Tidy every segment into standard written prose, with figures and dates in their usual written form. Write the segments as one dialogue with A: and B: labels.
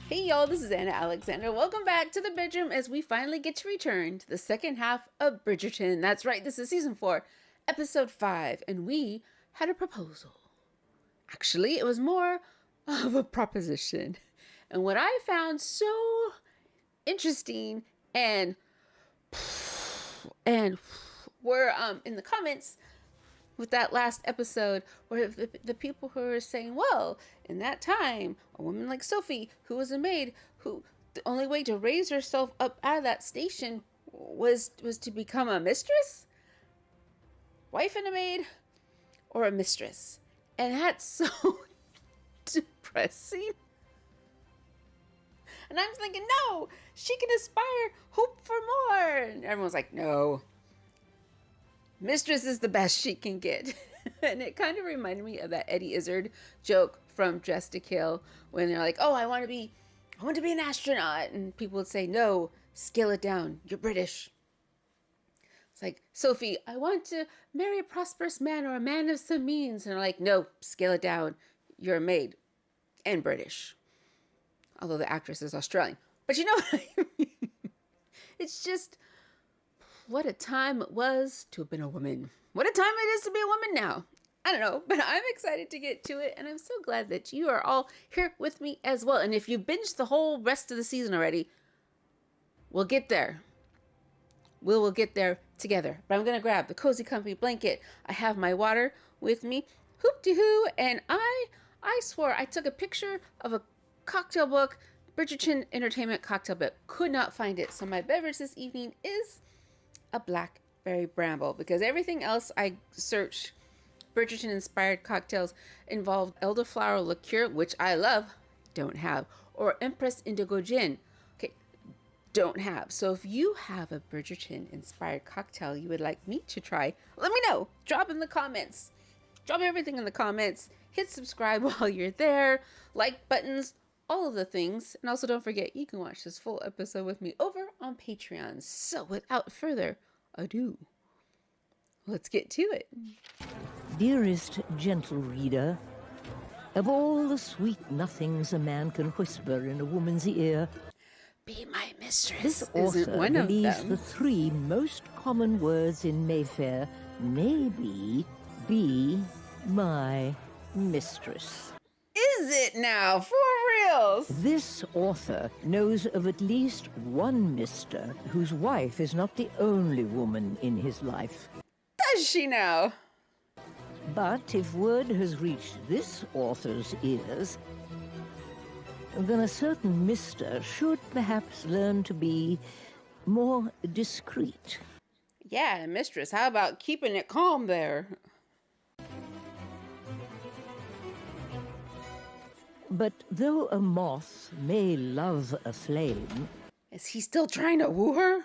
A: Hey y'all, this is Anna Alexander. Welcome back to the bedroom as we finally get to return to the second half of Bridgerton. That's right, this is season 4, episode 5, and we had a proposal. Actually, it was more of a proposition. And what I found so interesting and were in the comments with that last episode where the people who were saying, well, in that time, a woman like Sophie, who was a maid, who the only way to raise herself up out of that station was to become a mistress, wife and a maid, or a mistress. And that's so depressing. And I'm thinking, no, she can aspire, hope for more. And everyone's like, no, mistress is the best she can get. And it kind of reminded me of that Eddie Izzard joke from Dressed to Kill when they're like, oh, I want to be an astronaut. And people would say, no, scale it down. You're British. It's like, Sophie, I want to marry a prosperous man or a man of some means. And they're like, no, scale it down. You're a maid and British. Although the actress is Australian. But you know what I mean? It's just, what a time it was to have been a woman. What a time it is to be a woman now. I don't know, but I'm excited to get to it. And I'm so glad that you are all here with me as well. And if you binged the whole rest of the season already, we'll get there. We'll get there together. But I'm going to grab the Cozy Comfy blanket. I have my water with me. Hoop-de-hoo. And I swore I took a picture of a cocktail book, Bridgerton Entertainment cocktail book. Could not find it. So my beverage this evening is a blackberry bramble, because everything else I searched Bridgerton inspired cocktails involved elderflower liqueur, which I love, don't have, or Empress Indigo Gin, okay, don't have. So if you have a Bridgerton inspired cocktail you would like me to try, let me know. Drop in the comments. Drop everything in the comments. Hit subscribe while you're there. Like buttons, all of the things. And also don't forget, you can watch this full episode with me over on Patreon. So without further ado, let's get to it.
B: Dearest gentle reader, of all the sweet nothings a man can whisper in a woman's ear,
A: be my mistress.
B: this
A: Isn't
B: author
A: one of
B: believes
A: them.
B: the 3 most common words in Mayfair may be my mistress.
A: Is it now? For reals?
B: This author knows of at least one mister whose wife is not the only woman in his life.
A: Does she now?
B: But if word has reached this author's ears, then a certain mister should perhaps learn to be more discreet.
A: Yeah, mistress, how about keeping it calm there?
B: But though a moth may love a flame,
A: Is he still trying to woo her?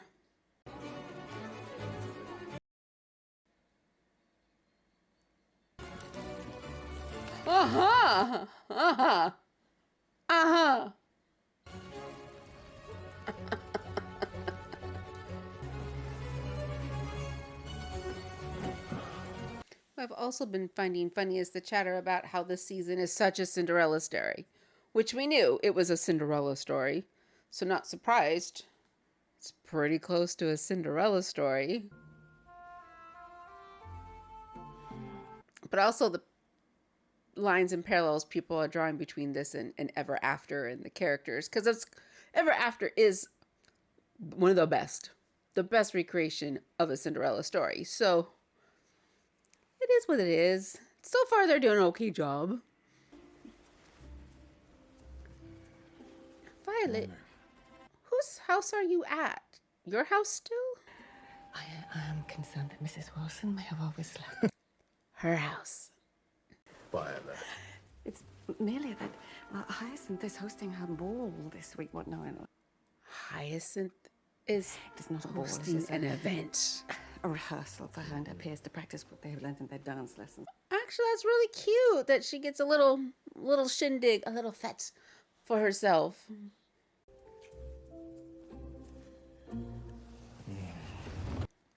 A: Uh-huh. Uh-huh. Uh-huh. I've also been finding funny is the chatter about how this season is such a Cinderella story, which we knew it was a Cinderella story, so not surprised. It's pretty close to a Cinderella story. But also the lines and parallels people are drawing between this and Ever After and the characters, because Ever After is one of the best recreation of a Cinderella story. So it is what it is. So far, they're doing an okay job. Violet, whose house are you at? Your house still?
C: I am concerned that Mrs. Wilson may have always left.
A: Her house.
D: Violet.
C: It's merely that Hyacinth is hosting her ball this week. What? No,
A: Hyacinth is
C: it is not a ball.
A: hosting
C: It's
A: an event.
C: a rehearsal for her and her peers to practice what they have learned in their dance lessons.
A: Actually, that's really cute that she gets a little shindig, a little fete for herself.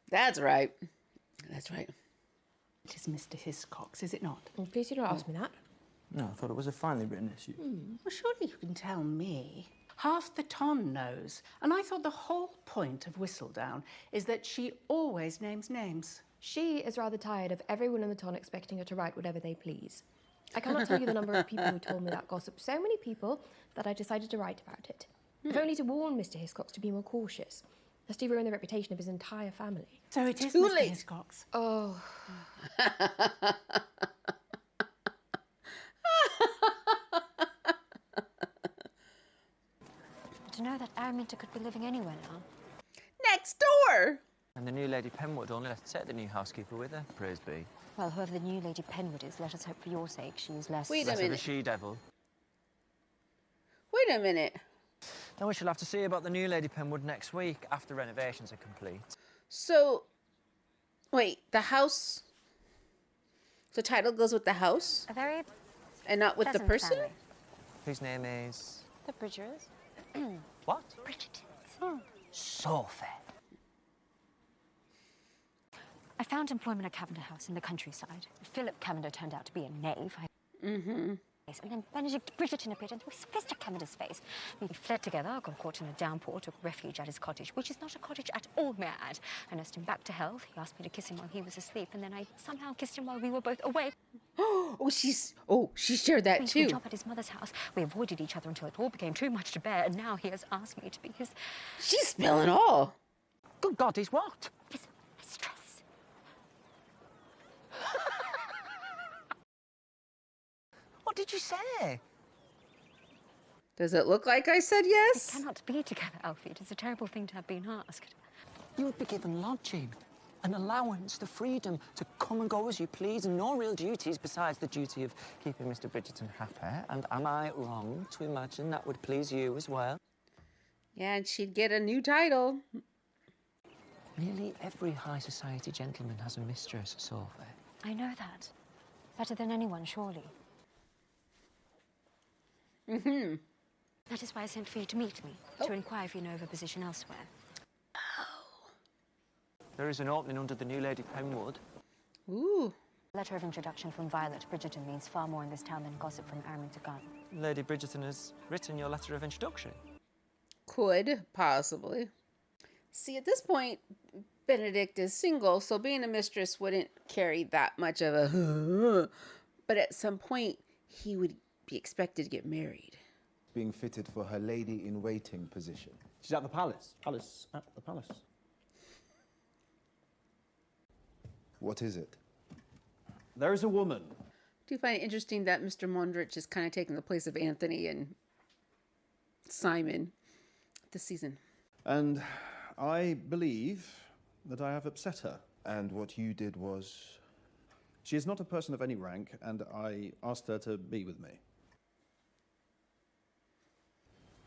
A: That's right. That's right.
C: It is Mr. Hiscox, is it not?
E: Well, please do not ask me that. No, I thought it was a finely written issue.
F: Well, surely you can tell me. Half the ton knows. And I thought the whole point of Whistledown is that she always names names.
G: She is rather tired of everyone in the ton expecting her to write whatever they please. I cannot tell you the number of people who told me that gossip. So many people that I decided to write about it. If only to warn Mr. Hiscox to be more cautious, lest he ruin the reputation of his entire family.
F: So it is
A: Too
F: Mr.
A: late.
F: Hiscox.
G: Oh.
H: To know that Araminta could be living anywhere now.
A: Next door!
E: And the new Lady Penwood only let her take the new housekeeper with her, praise be.
H: Well, whoever the new Lady Penwood is, let us hope for your sake she is less...
A: Wait a
E: Less of a
A: minute.
E: she-devil.
A: Wait a minute.
E: Then we shall have to see about the new Lady Penwood next week, after renovations are complete.
A: So, wait, the house... The title goes with the house
H: A very
A: and not with the
H: pleasant
A: person?
H: family.
E: Whose name is...
H: The Bridgers.
E: what?
H: Bridgertons.
E: So fair.
H: I found employment at Cavender House in the countryside. Philip Cavender turned out to be a knave. And then Benedict Bridgerton appeared and threw his fist at Cavender's face. We fled together, got caught in a downpour, took refuge at his cottage, which is not a cottage at all, may I add. I nursed him back to health. He asked me to kiss him while he was asleep, and then I somehow kissed him while we were both awake.
A: She shared that
H: We
A: too.
H: took a job at his mother's house. We avoided each other until it all became too much to bear, and now he has asked me to be his...
A: She's spilling all.
E: Good God, he's what?
H: his mistress.
E: What did you say?
A: Does it look like I said
H: We
A: yes?
H: cannot be together, Alfie. It is a terrible thing to have been asked.
I: You would be given lodging, an allowance, the freedom to come and go as you please, and no real duties besides the duty of keeping Mr. Bridgerton happy. And am I wrong to imagine that would please you as well?
A: Yeah, and she'd get a new title.
I: Nearly every high society gentleman has a mistress, Sophie.
H: I know that. Better than anyone, surely. That is why I sent for you to meet me, to inquire if you know of a position elsewhere.
E: There is an opening under the new Lady Penwood.
A: Ooh.
H: A letter of introduction from Violet Bridgerton means far more in this town than gossip from Araminta Gunn.
E: Lady Bridgerton has written your letter of introduction.
A: Could, possibly. See, at this point, Benedict is single, so being a mistress wouldn't carry that much of a... But at some point, he would be expected to get married.
D: Being fitted for her lady-in-waiting position.
J: She's at the palace. Palace at the palace.
D: What is it?
J: There is a woman.
A: Do you find it interesting that Mr. Mondrich is kind of taking the place of Anthony and Simon this season?
J: And I believe that I have upset her.
D: And what you did was...
J: She is not a person of any rank, and I asked her to be with me.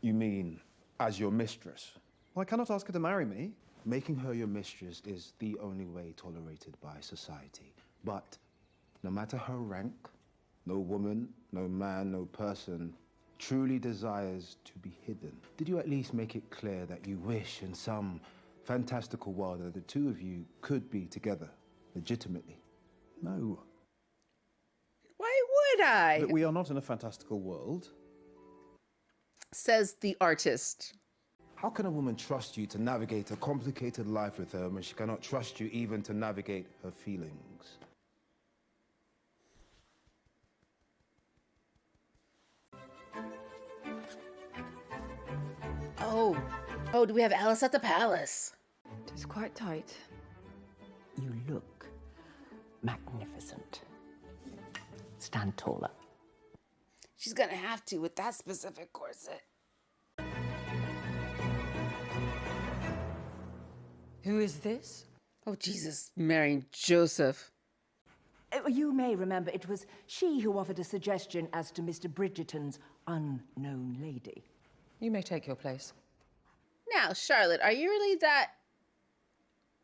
D: You mean as your mistress?
J: Well, I cannot ask her to marry me.
D: Making her your mistress is the only way tolerated by society. But no matter her rank, no woman, no man, no person truly desires to be hidden. Did you at least make it clear that you wish in some fantastical world that the two of you could be together legitimately?
J: No.
A: Why would I?
J: But we are not in a fantastical world.
A: Says the artist.
D: How can a woman trust you to navigate a complicated life with her when she cannot trust you even to navigate her feelings?
A: Oh, do we have Alice at the Palace?
C: It is quite tight.
F: You look magnificent. Stand taller.
A: She's gonna have to with that specific corset.
K: Who is this?
A: Oh, Jesus, marrying Joseph.
L: You may remember it was she who offered a suggestion as to Mr. Bridgerton's unknown lady.
K: You may take your place.
A: Now, Charlotte, are you really that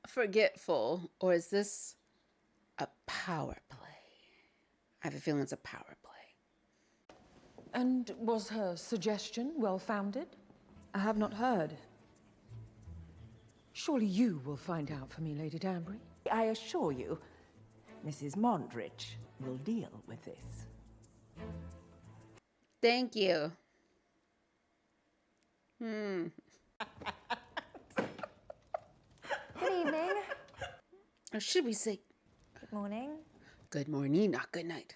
A: forgetful, or is this a power play? I have a feeling it's a power play.
K: And was her suggestion well-founded?
C: I have not heard.
K: Surely you will find out for me, Lady Danbury.
L: I assure you, Mrs. Mondrich will deal with this.
A: Thank you. Hmm.
M: Good evening.
A: Or should we say
M: Good morning.
A: good morning, not good night?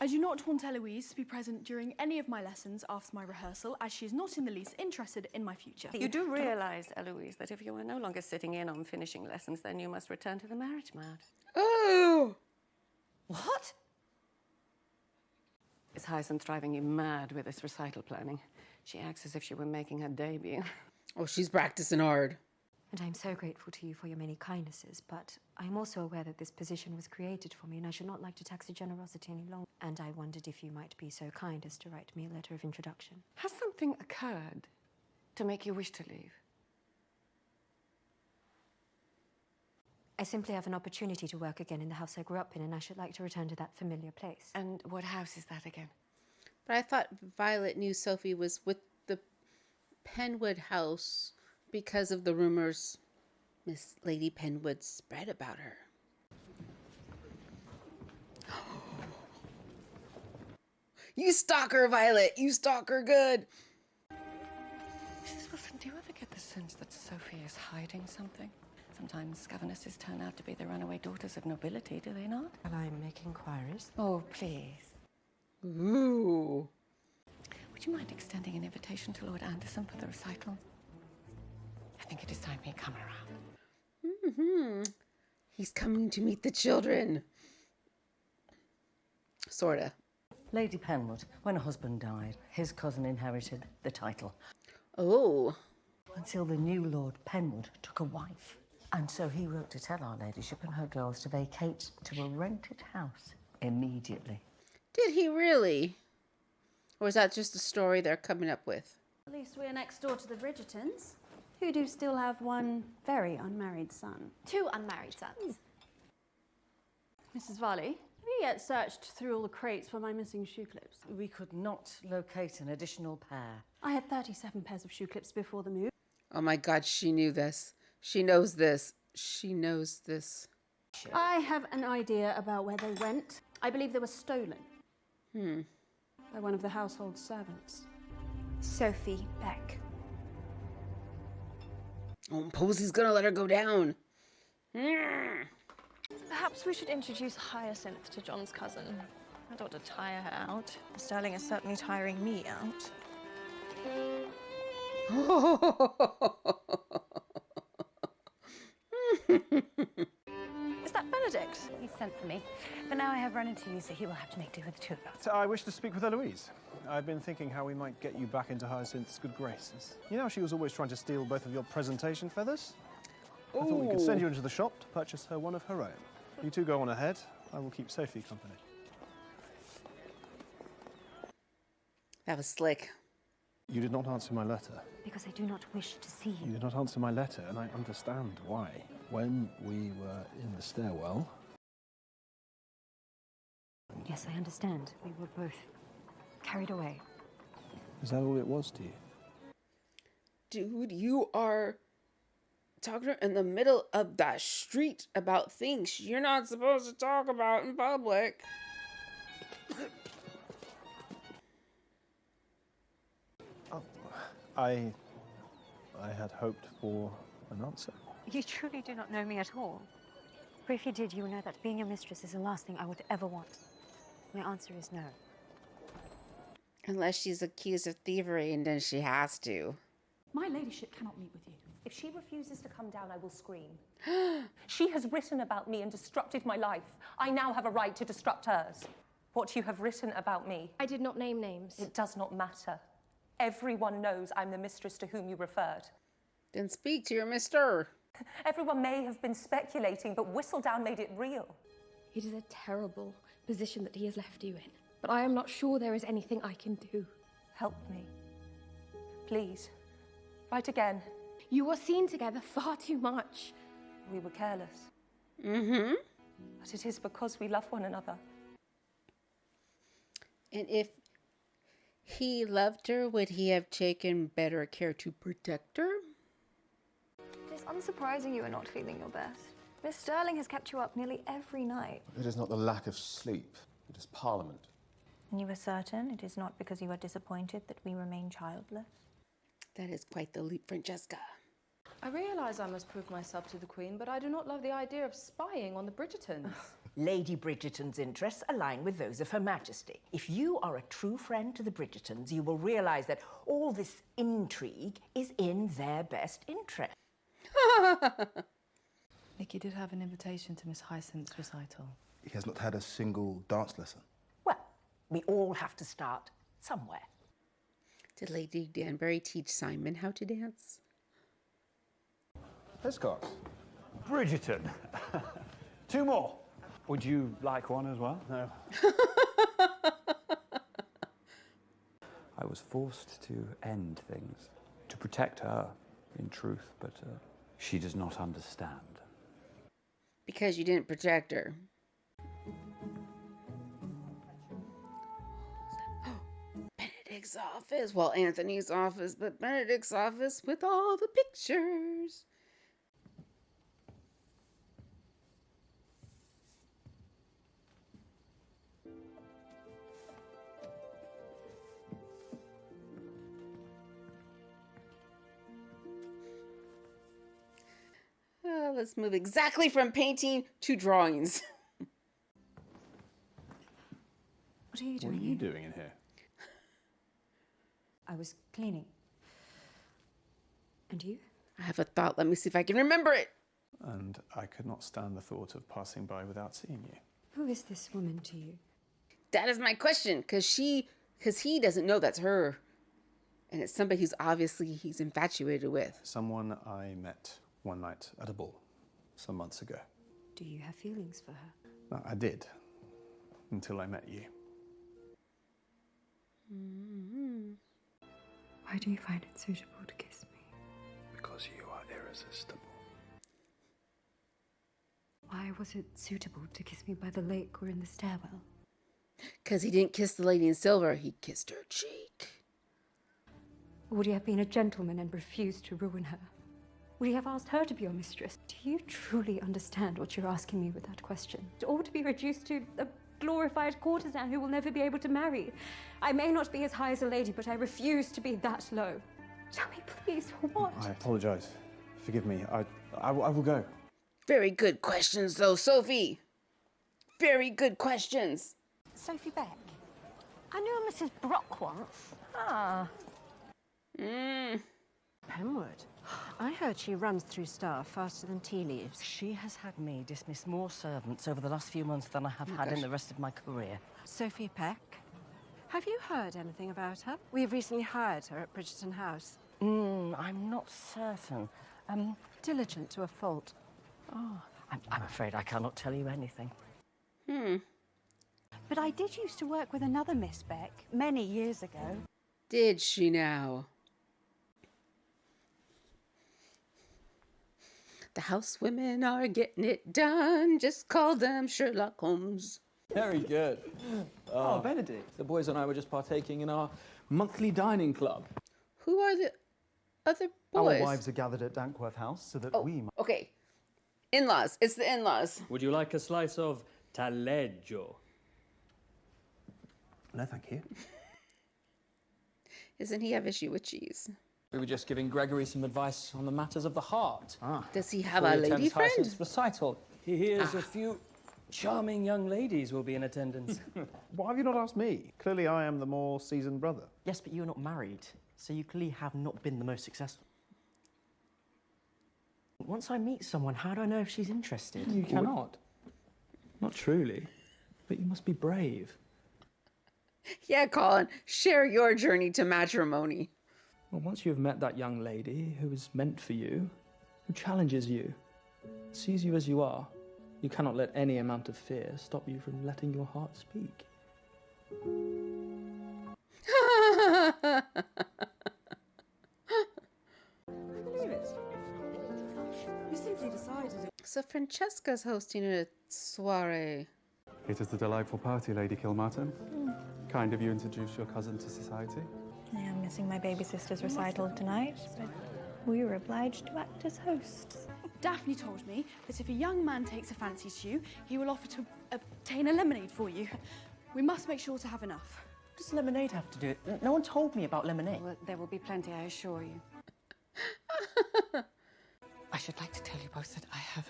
N: I do not want Eloise to be present during any of my lessons after my rehearsal, as she is not in the least interested in my future.
C: You do realise, Eloise, that if you are no longer sitting in on finishing lessons, then you must return to the marriage mat.
A: Oh!
C: What? Is Hyacinth driving you mad with this recital planning? She acts as if she were making her debut.
A: Oh, she's practicing hard.
H: And I'm so grateful to you for your many kindnesses, but I'm also aware that this position was created for me and I should not like to tax your generosity any longer. And I wondered if you might be so kind as to write me a letter of introduction.
C: Has something occurred to make you wish to leave?
H: I simply have an opportunity to work again in the house I grew up in, and I should like to return to that familiar place.
C: And what house is that again?
A: But I thought Violet knew Sophie was with the Penwood house because of the rumors Miss Lady Penwood spread about her. You stalk her, Violet! You stalk her good!
C: Mrs. Wilson, do you ever get the sense that Sophie is hiding something? Sometimes governesses turn out to be the runaway daughters of nobility, do they not?
H: Can I make inquiries?
C: Oh, please.
A: Ooh.
C: Would you mind extending an invitation to Lord Anderson for the recital? I think it is time he come around.
A: Mm-hmm. He's coming to meet the children. Sorta.
L: Lady Penwood, when her husband died, his cousin inherited the title.
A: Oh.
L: Until the new Lord Penwood took a wife. And so he wrote to tell our ladyship and her girls to vacate to a rented house immediately.
A: Did he really? Or is that just a story they're coming up with?
O: At least we're next door to the Bridgertons, who do still have one very unmarried son.
M: 2 unmarried sons.
O: Mrs. Varley, have you yet searched through all the crates for my missing shoe clips?
L: We could not locate an additional pair.
O: I had 37 pairs of shoe clips before the move.
A: Oh my God, she knew this. She knows this. She knows this.
O: I have an idea about where they went. I believe they were stolen. By one of the household servants.
M: Sophie Beck.
A: Oh, Posy's gonna let her go down.
N: Perhaps we should introduce Hyacinth to John's cousin. I don't want to tire her out. Sterling is certainly tiring me out. Is that Benedict?
P: He sent for me, but now I have run into you, so he will have to make do with the 2 of us.
J: So I wish to speak with Eloise. I've been thinking how we might get you back into Hyacinth's good graces. You know, she was always trying to steal both of your presentation feathers. I thought we could send you into the shop to purchase her one of her own. You two go on ahead. I will keep Sophie company.
A: That was slick.
J: You did not answer my letter.
H: Because I do not wish to see you.
J: You did not answer my letter, and I understand why. When we were in the stairwell...
H: Yes, I understand. We were both carried away.
J: Is that all it was to you?
A: Dude, you are talking in the middle of that street about things you're not supposed to talk about in public.
J: I had hoped for an answer.
H: You truly do not know me at all. For if you did, you would know that being your mistress is the last thing I would ever want. My answer is no.
A: Unless she's accused of thievery and then she has to.
Q: My ladyship cannot meet with you.
R: If she refuses to come down, I will scream. She has written about me and disrupted my life. I now have a right to disrupt hers. What you have written about me...
G: I did not name names.
R: It does not matter. Everyone knows I'm the mistress to whom you referred.
A: Then speak to your mister.
R: Everyone may have been speculating, but Whistledown made it real.
G: It is a terrible position that he has left you in, but I am not sure there is anything I can do.
R: Help me. Please. Write again.
G: You were seen together far too much.
R: We were careless.
A: Mm-hmm.
R: But it is because we love one another.
A: And if he loved her, would he have taken better care to protect her?
S: It is unsurprising you are not feeling your best. Miss Sterling has kept you up nearly every night.
T: It is not the lack of sleep. It is Parliament.
S: And you are certain it is not because you are disappointed that we remain childless?
A: That is quite the leap, Francesca.
K: I realise I must prove myself to the Queen, but I do not love the idea of spying on the Bridgertons.
B: Lady Bridgerton's interests align with those of Her Majesty. If you are a true friend to the Bridgertons, you will realise that all this intrigue is in their best interest.
T: Nicky did have an invitation to Miss Hyacinth's recital.
D: He has not had a single dance lesson.
B: Well, we all have to start somewhere.
A: Did Lady Danbury teach Simon how to dance?
U: Hiscox. Bridgerton. 2 more. Would you like one as well? No. I was forced to end things, to protect her, in truth, but she does not understand.
A: Because you didn't protect her. Benedict's office. Well, Anthony's office, but Benedict's office with all the pictures. Let's move exactly from painting to drawings.
T: What are you doing?
J: What are you doing in here?
T: I was cleaning. And you?
A: I have a thought. Let me see if I can remember it.
J: And I could not stand the thought of passing by without seeing you.
T: Who is this woman to you?
A: That is my question, because he doesn't know that's her. And it's somebody who's obviously he's infatuated with.
J: Someone I met one night at a ball some months ago.
T: Do you have feelings for her?
J: No, I did, until I met you.
T: Why do you find it suitable to kiss me?
J: Because you are irresistible.
T: Why was it suitable to kiss me by the lake or in the stairwell?
A: Because he didn't kiss the lady in silver, he kissed her cheek.
T: Would you have been a gentleman and refused to ruin her? Would you have asked her to be your mistress? Do you truly understand what you're asking me with that question? Or to be reduced to a glorified courtesan who will never be able to marry? I may not be as high as a lady, but I refuse to be that low. Tell me, please, for what?
J: I apologise. Forgive me. I will go.
A: Very good questions, though, Sophie. Very good questions.
H: Sophie Beck. I knew a Mrs. Brock once. Ah.
V: Penwood. I heard she runs through staff faster than tea leaves. She has had me dismiss more servants over the last few months than I have had in the rest of my career. Sophie Peck. Have you heard anything about her? We have recently hired her at Bridgerton House. I'm not certain. Diligent to a fault. Oh, I'm afraid I cannot tell you anything. But I did used to work with another Miss Beck many years ago.
A: Did she now? The housewomen are getting it done. Just call them Sherlock Holmes.
W: Very good. Oh, Benedict. The boys and I were just partaking in our monthly dining club.
A: Who are the other boys?
X: Our wives are gathered at Dankworth House so that we might...
A: Okay. In-laws. It's the in-laws.
Y: Would you like a slice of taleggio?
J: No, thank you.
A: Doesn't he have issue with cheese?
W: We were just giving Gregory some advice on the matters of the heart.
A: Does he have a lady friend?
W: Recital.
Y: He hears a few charming young ladies will be in attendance.
J: Why have you not asked me? Clearly I am the more seasoned brother.
I: Yes, but you're not married, so you clearly have not been the most successful. Once I meet someone, how do I know if she's interested?
W: You cannot. Not truly. But you must be brave.
A: Yeah, Colin, share your journey to matrimony.
W: Well, once you've met that young lady who is meant for you, who challenges you, sees you as you are, you cannot let any amount of fear stop you from letting your heart speak.
V: You simply decided it.
A: So Francesca's hosting a soiree.
Z: It is a delightful party, Lady Kilmartin. Kind of you introduce your cousin to society.
S: I am missing my baby sister's recital tonight, but we were obliged to act as hosts.
O: Daphne told me that if a young man takes a fancy to you, he will offer to obtain a lemonade for you. We must make sure to have enough.
I: What does lemonade have to do it? No one told me about lemonade.
V: Well, there will be plenty, I assure you.
I: I should like to tell you both that I have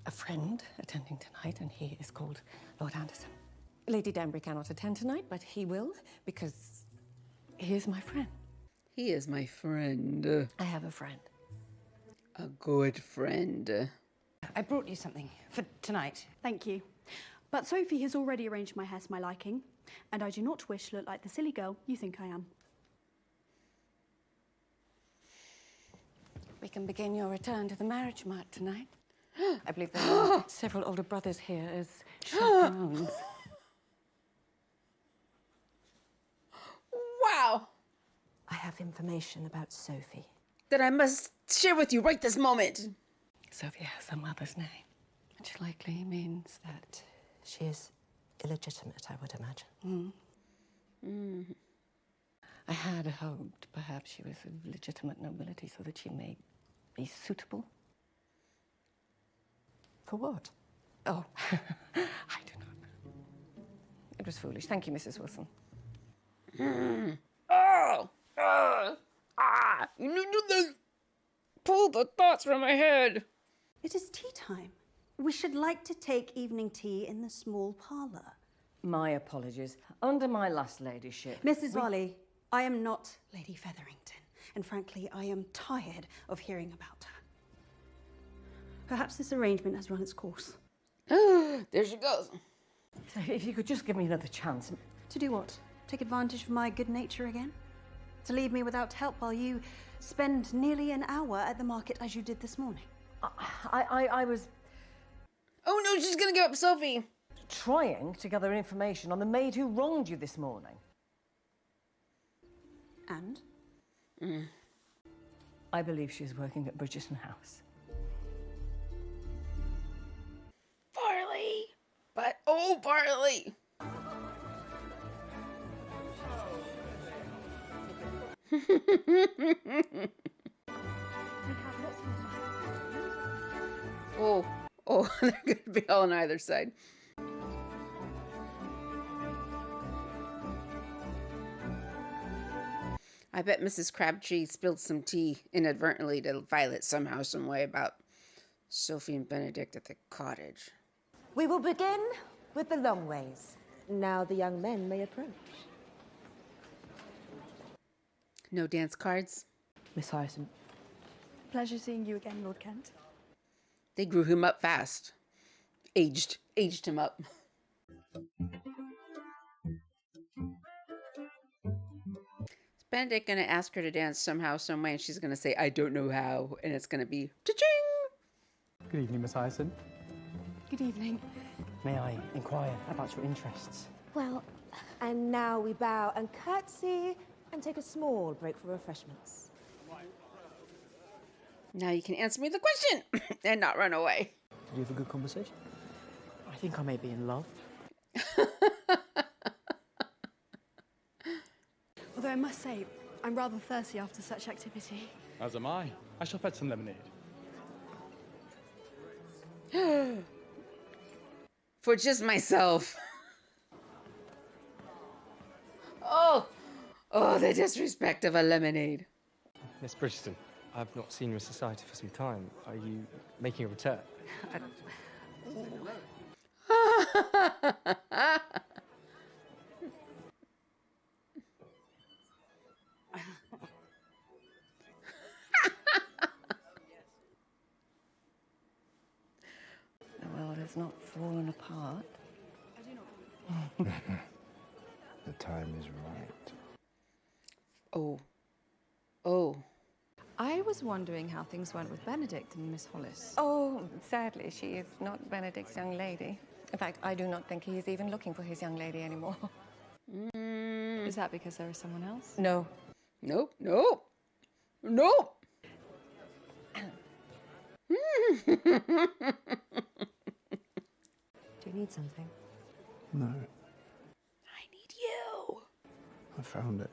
I: a friend attending tonight, and he is called Lord Anderson. Lady Danbury cannot attend tonight, but he will, because he is my friend.
A: He is my friend.
V: I have a friend.
A: A good friend.
V: I brought you something for tonight.
O: Thank you. But Sophie has already arranged my hair to my liking, and I do not wish to look like the silly girl you think I am.
V: We can begin your return to the marriage mart tonight. I believe there are several older brothers here as chaperones.
A: Wow!
V: I have information about Sophie.
A: That I must share with you right this moment.
V: Sophie has a mother's name, which likely means that she is illegitimate, I would imagine. I had hoped perhaps she was of legitimate nobility so that she may be suitable. For what? Oh, I do not know. It was foolish. Thank you, Mrs. Wilson.
A: Pull the thoughts from my head.
O: It is tea time. We should like to take evening tea in the small parlour.
V: My apologies. Under my last ladyship...
O: Mrs. Varley, I am not Lady Featherington, and frankly, I am tired of hearing about her. Perhaps this arrangement has run its course.
A: There she goes.
V: So if you could just give me another chance.
O: To do what? Take advantage of my good nature again? To leave me without help while you spend nearly an hour at the market as you did this morning?
V: I was...
A: Oh no, she's gonna give up Sophie.
V: Trying to gather information on the maid who wronged you this morning.
O: And?
V: I believe she's working at Bridgerton House.
A: Barley! But, oh, Barley! Oh, they're going to be all on either side. I bet Mrs. Crabtree spilled some tea inadvertently to Violet somehow, some way about Sophie and Benedict at the cottage.
C: We will begin with the long ways. Now the young men may approach.
A: No dance cards?
V: Miss Hyacinth.
O: Pleasure seeing you again, Lord Kent.
A: They grew him up fast. Aged him up. Is Benedict gonna ask her to dance somehow, some way, and she's gonna say, I don't know how, and it's gonna be cha-ching!
Z: Good evening, Miss Hyacinth.
O: Good evening.
I: May I inquire about your interests?
C: Well, and now we bow and curtsy and take a small break for refreshments.
A: Now you can answer me the question and not run away.
I: Did you have a good conversation? I think I may be in love.
O: Although I must say, I'm rather thirsty after such activity.
Z: As am I. I shall fetch some lemonade.
A: For just myself. Oh, the disrespect of a lemonade.
Y: Miss Bridgerton, I've not seen your society for some time. Are you making a return?
V: The world has not fallen apart.
D: The time is right.
A: Oh.
K: I was wondering how things went with Benedict and Miss Hollis.
V: Oh, sadly, she is not Benedict's young lady. In fact, I do not think he is even looking for his young lady anymore.
K: Is that because there is someone else?
V: No.
A: Nope.
V: Do you need something?
Z: No,
A: I need you.
Z: I found it.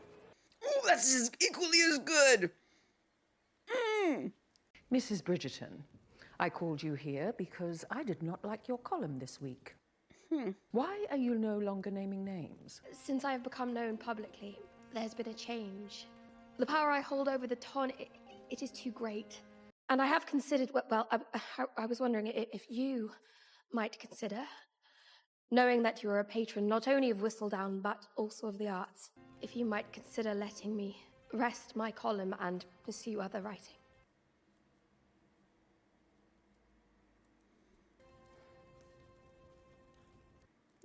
A: Oh, that's just equally as good.
V: Mrs. Bridgerton, I called you here because I did not like your column this week.
E: Why are you no longer naming names?
G: Since I have become known publicly, there's been a change. The power I hold over the ton, it is too great. And I have considered, I was wondering if you might consider, knowing that you are a patron not only of Whistledown, but also of the arts, if you might consider letting me rest my column and pursue other writing.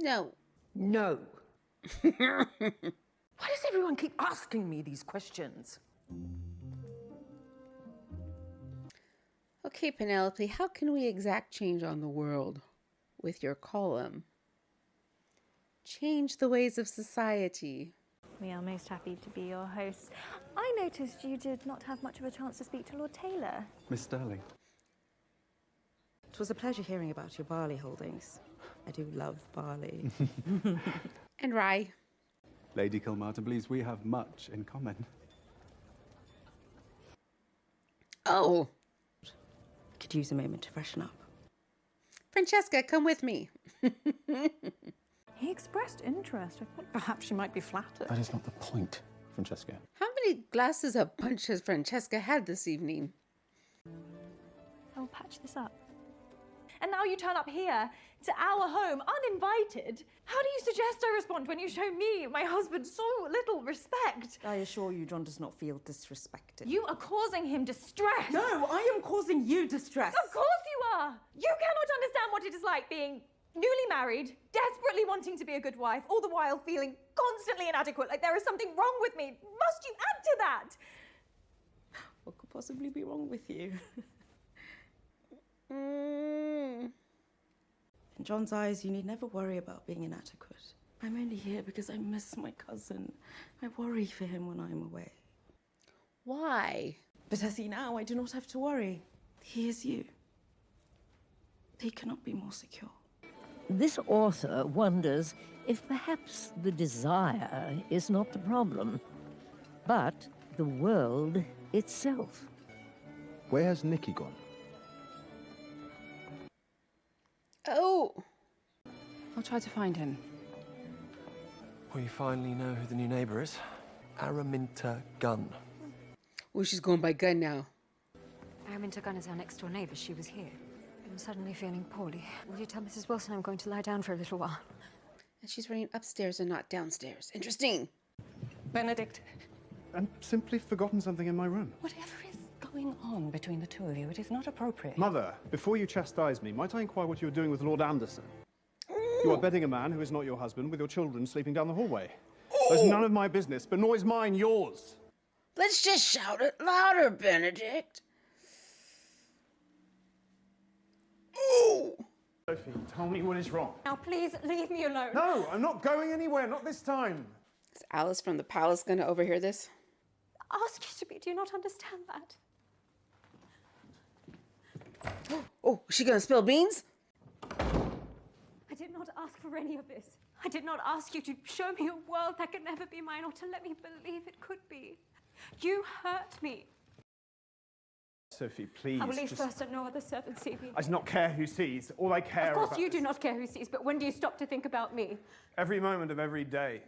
A: No.
E: No. Why does everyone keep asking me these questions?
A: Okay, Penelope, how can we exact change on the world with your column? Change the ways of society.
S: We are most happy to be your hosts. I noticed you did not have much of a chance to speak to Lord Taylor.
Z: Miss Sterling.
F: It was a pleasure hearing about your barley holdings. I do love barley.
A: And rye.
Z: Lady Kilmartin believes we have much in common.
A: Oh.
F: Could use a moment to freshen up.
A: Francesca, come with me.
Q: He expressed interest. I thought perhaps she might be flattered.
Z: That is not the point, Francesca.
A: How many glasses of punch has Francesca had this evening?
S: I'll patch this up.
Q: And now you turn up here to our home uninvited. How do you suggest I respond when you show me, my husband, so little respect?
F: I assure you, John does not feel disrespected.
Q: You are causing him distress.
F: No, I am causing you distress.
Q: Of course you are. You cannot understand what it is like being newly married, desperately wanting to be a good wife, all the while feeling constantly inadequate, like there is something wrong with me. Must you add to that?
F: What could possibly be wrong with you? In John's eyes, you need never worry about being inadequate. I'm only here because I miss my cousin. I worry for him when I'm away.
A: Why?
F: But I see now, I do not have to worry. He is you. He cannot be more secure.
B: This author wonders if perhaps the desire is not the problem, but the world itself.
D: Where has Nicky gone?
A: Oh.
I: I'll try to find him.
Y: We finally know who the new neighbour is. Araminta Gunn.
A: Oh, she's going by Gunn now.
H: Araminta Gunn is our next door neighbour. She was here. I'm suddenly feeling poorly. Will you tell Mrs. Wilson I'm going to lie down for a little while?
A: And she's running upstairs and not downstairs. Interesting.
J: Benedict. I've simply forgotten something in my room.
I: Whatever is going on between the two of you, it is not appropriate.
J: Mother, before you chastise me, might I inquire what you are doing with Lord Anderson? You are bedding a man who is not your husband with your children sleeping down the hallway. That's none of my business, but nor is mine yours.
A: Let's just shout it louder, Benedict. Ooh.
J: Sophie, tell me what is wrong.
Q: Now, please leave me alone.
J: No, I'm not going anywhere, not this time.
A: Is Alice from the palace going to overhear this?
Q: Ask you to be. Do you not understand that?
A: Oh, is she going to spill beans?
Q: I did not ask for any of this. I did not ask you to show me a world that could never be mine or to let me believe it could be. You hurt me.
J: Sophie, please.
Q: I will leave first and no other servant see me.
J: I do not care who sees. All I care about...
Q: Of course you do not care who sees, but when do you stop to think about me?
J: Every moment of every day.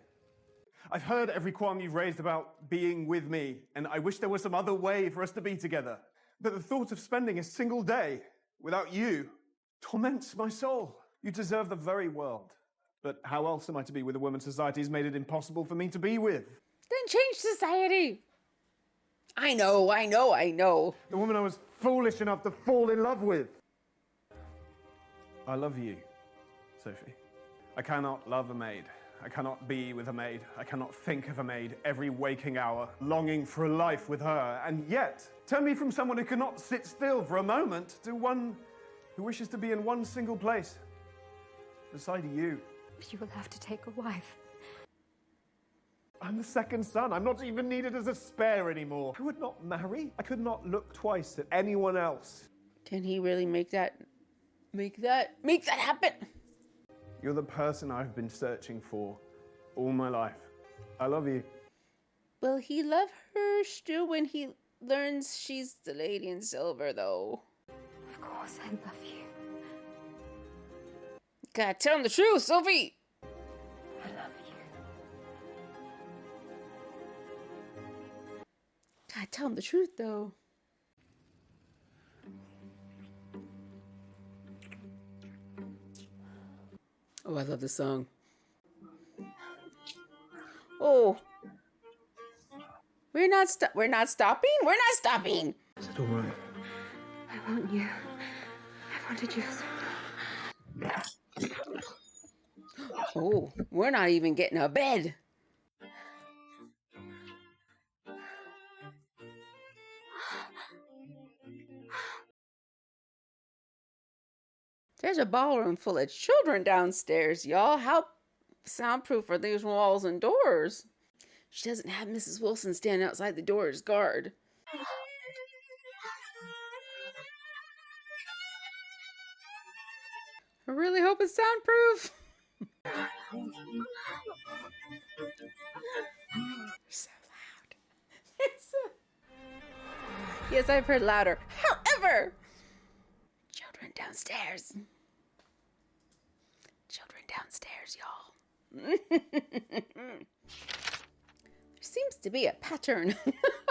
J: I've heard every qualm you've raised about being with me, and I wish there was some other way for us to be together. But the thought of spending a single day without you torments my soul. You deserve the very world. But how else am I to be with a woman society has made it impossible for me to be with?
A: Then change society. I know.
J: The woman I was foolish enough to fall in love with. I love you, Sophie. I cannot love a maid. I cannot be with a maid. I cannot think of a maid every waking hour, longing for a life with her. And yet, turn me from someone who cannot sit still for a moment to one who wishes to be in one single place, beside you.
Q: You will have to take a wife.
J: I'm the second son. I'm not even needed as a spare anymore. I would not marry. I could not look twice at anyone else.
A: Can he really make that happen?
J: You're the person I've been searching for all my life. I love you.
A: Will he love her still when he learns she's the lady in silver, though?
Q: Of course I love you.
A: God, tell him the truth, Sophie!
T: I love you.
A: God, tell him the truth, though. Oh, I love this song. Oh. We're not stopping? We're not stopping!
Y: Is it all right?
T: I want you. I wanted you so much.
A: Oh, we're not even getting a bed. There's a ballroom full of children downstairs, y'all. How soundproof are these walls and doors? She doesn't have Mrs. Wilson stand outside the door as guard. I really hope it's soundproof. So loud. Yes, I've heard louder. However, children downstairs. Children downstairs, y'all. There seems to be a pattern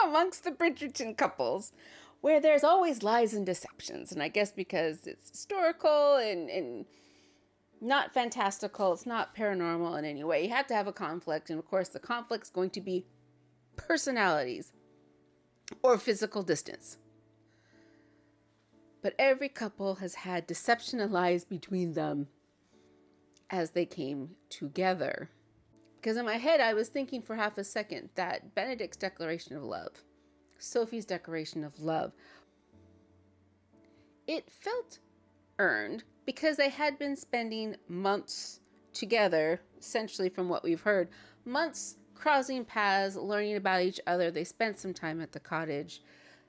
A: amongst the Bridgerton couples where there's always lies and deceptions. And I guess because it's historical and not fantastical, it's not paranormal in any way. You have to have a conflict. And of course, the conflict's going to be personalities or physical distance. But every couple has had deception and lies between them as they came together. Because in my head, I was thinking for half a second that Benedict's declaration of love, Sophie's declaration of love, it felt earned because they had been spending months together, essentially from what we've heard, months crossing paths, learning about each other. They spent some time at the cottage.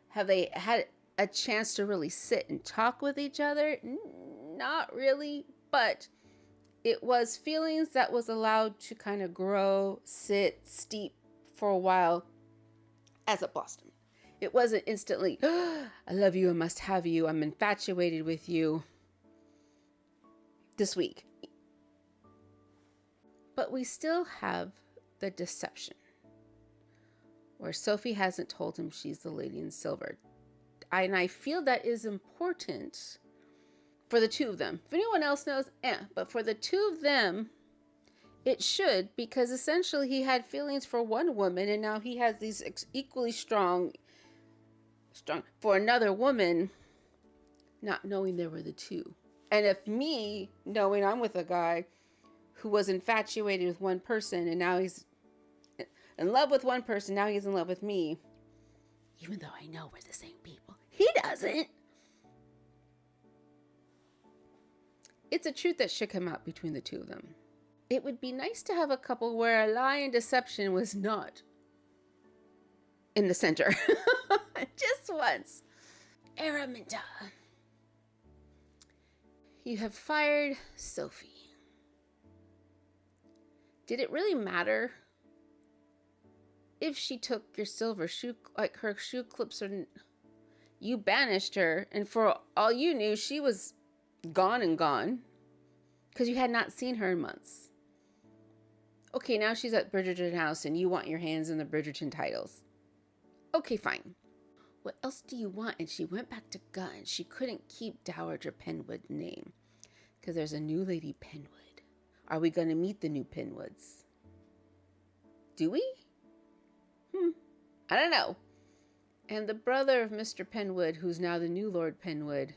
A: Have they had a chance to really sit and talk with each other? Not really, but it was feelings that was allowed to kind of grow, sit, steep for a while as it blossomed. It wasn't instantly, I love you, I must have you, I'm infatuated with you this week. But we still have the deception where Sophie hasn't told him she's the lady in silver. And I feel that is important for the two of them. If anyone else knows, but for the two of them, it should, because essentially he had feelings for one woman and now he has these equally strong for another woman, not knowing there were the two. And if me, knowing I'm with a guy who was infatuated with one person and now he's in love with one person, now he's in love with me, even though I know we're the same people, he doesn't. It's a truth that should come out between the two of them. It would be nice to have a couple where a lie and deception was not in the center. Just once. Araminta, you have fired Sophie. Did it really matter if she took your silver shoe, like her shoe clips, or you banished her, and for all you knew, she was gone and gone because you had not seen her in months. Okay, now she's at Bridgerton house and you want your hands in the Bridgerton titles. Okay, fine. What else do you want? And she went back to Gun. She couldn't keep Dowager Penwood's name because there's a new Lady Penwood. Are we going to meet the new Penwoods? Do we? I don't know. And the brother of Mr. Penwood, who's now the new Lord Penwood,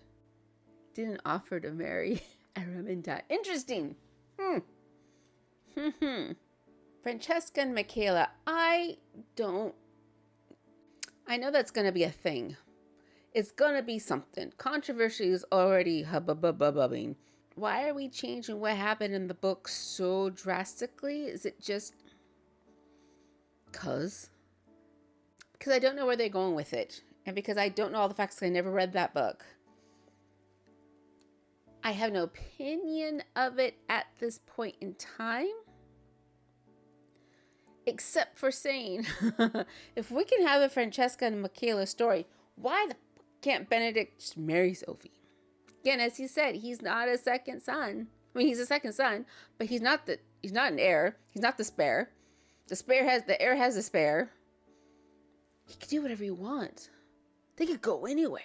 A: didn't offer to marry Araminta. Interesting. Francesca and Michaela, I know that's going to be a thing. It's going to be something. Controversy is already hubbubbing. Why are we changing what happened in the book so drastically? Is it just because I don't know where they're going with it. And because I don't know all the facts because I never read that book. I have no opinion of it at this point in time. Except for saying, if we can have a Francesca and Michaela story, why the fuck can't Benedict just marry Sophie? Again, as he said, he's not a second son. mean, he's the second son, but he's not an heir. He's not the spare. The heir has a spare. He can do whatever he wants. They could go anywhere.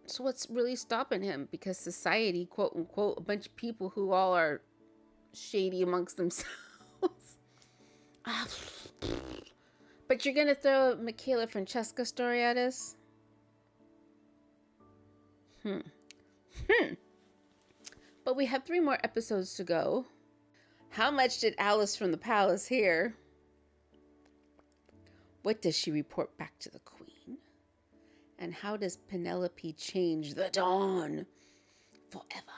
A: So what's really stopping him? Because society, quote unquote, a bunch of people who all are shady amongst themselves. But you're gonna throw Michaela Francesca story at us? But we have 3 more episodes to go. How much did Alice from the palace hear? What does she report back to the queen? And how does Penelope change the dawn forever?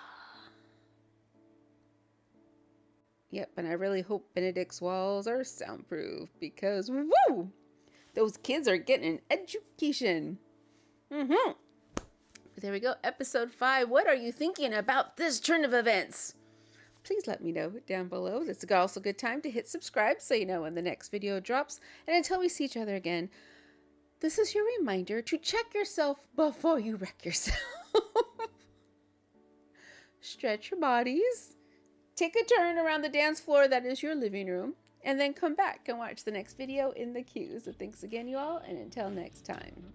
A: Yep, and I really hope Benedict's walls are soundproof because, woo! Those kids are getting an education. But there we go, episode 5. What are you thinking about this turn of events? Please let me know down below. It's also a good time to hit subscribe so you know when the next video drops. And until we see each other again, this is your reminder to check yourself before you wreck yourself. Stretch your bodies. Take a turn around the dance floor that is your living room. And then come back and watch the next video in the queue. So thanks again, you all. And until next time.